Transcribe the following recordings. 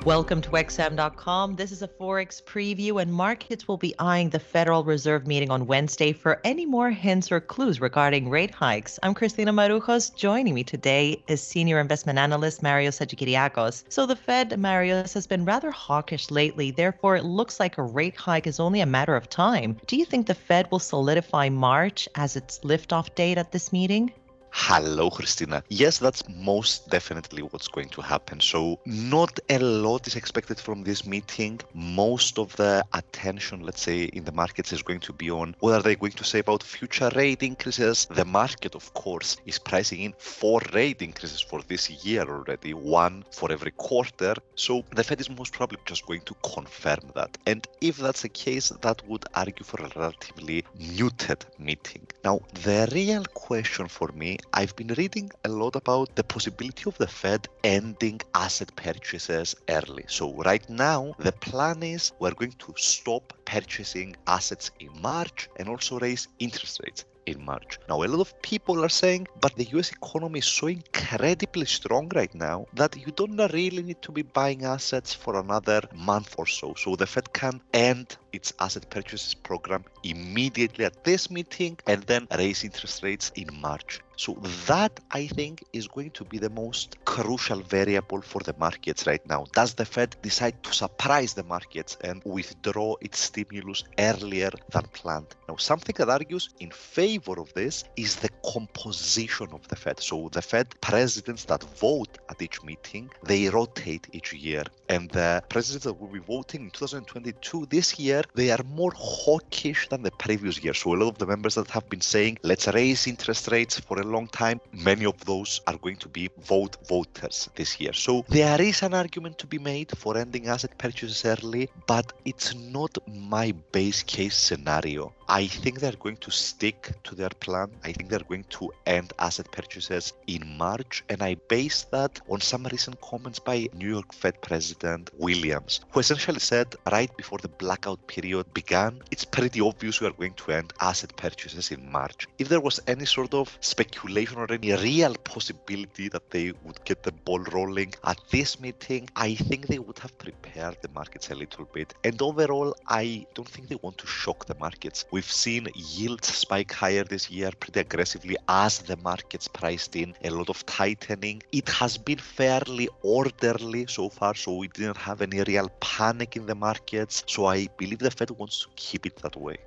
Welcome to XM.com. This is a Forex Preview, and markets will be eyeing the Federal Reserve meeting on Wednesday for any more hints or clues regarding rate hikes. I'm Christina Marujos. Joining me today is Senior Investment Analyst Marios Hadjikyriacos. So the Fed, Marios, has been rather hawkish lately. Therefore, it looks like a rate hike is only a matter of time. Do you think the Fed will solidify March as its liftoff date at this meeting? Hello, Christina. Yes, that's most definitely what's going to happen. So not a lot is expected from this meeting. Most of the attention, let's say, in the markets is going to be on what are they going to say about future rate increases. The market, of course, is pricing in 4 rate increases for this year already, 1 for every quarter. So the Fed is most probably just going to confirm that. And if that's the case, that would argue for a relatively muted meeting. Now, the real question for me, I've been reading a lot about the possibility of the Fed ending asset purchases early. So right now, the plan is we're going to stop purchasing assets in March and also raise interest rates in March. Now, a lot of people are saying, but the US economy is so incredibly strong right now that you don't really need to be buying assets for another month or so. So the Fed can end its asset purchases program immediately at this meeting and then raise interest rates in March. So that, I think, is going to be the most crucial variable for the markets right now. Does the Fed decide to surprise the markets and withdraw its stimulus earlier than planned? Now, something that argues in favor of this is the composition of the Fed. So the Fed presidents that vote at each meeting, they rotate each year. And the presidents that will be voting in 2022 this year, they are more hawkish than the previous year. So a lot of the members that have been saying, let's raise interest rates for a long time, many of those are going to be voters this year. So there is an argument to be made for ending asset purchases early, but it's not my base case scenario. I think they're going to stick to their plan. I think they're going to end asset purchases in March, and I base that on some recent comments by New York Fed President Williams, who essentially said right before the blackout period began, it's pretty obvious we are going to end asset purchases in March. If there was any sort of speculation or any real possibility that they would get the ball rolling at this meeting, I think they would have prepared the markets a little bit. And overall, I don't think they want to shock the markets. We've seen yields spike higher this year pretty aggressively as the markets priced in a lot of tightening. It has been fairly orderly so far, so we didn't have any real panic in the markets. So I believe the Fed wants to keep it that way.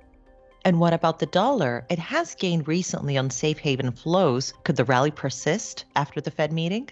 And what about the dollar? It has gained recently on safe haven flows. Could the rally persist after the Fed meeting?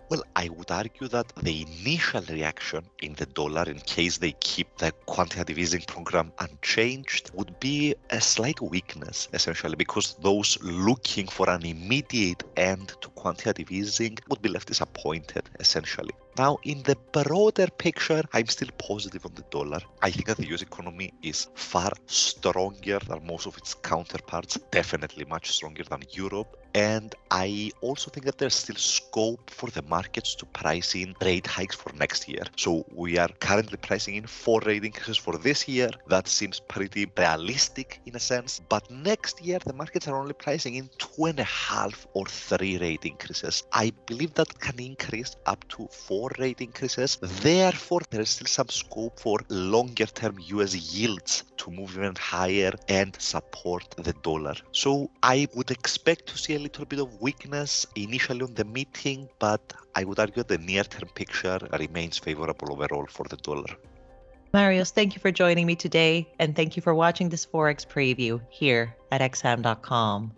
Well, I would argue that the initial reaction in the dollar, in case they keep the quantitative easing program unchanged, would be a slight weakness, essentially, because those looking for an immediate end to quantitative easing would be left disappointed, essentially. Now, in the broader picture, I'm still positive on the dollar. I think that the US economy is far stronger than most of its counterparts, definitely much stronger than Europe. And I also think that there's still scope for the markets to price in rate hikes for next year. So we are currently pricing in 4 rate increases for this year. That seems pretty realistic in a sense. But next year, the markets are only pricing in 2.5 or 3 rate increases. I believe that can increase up to 4 rate increases. Therefore, there is still some scope for longer term US yields to move even higher and support the dollar. So I would expect to see a little bit of weakness initially on the meeting, but I would argue the near-term picture remains favorable overall for the dollar. Marios, thank you for joining me today, and thank you for watching this Forex Preview here at XM.com.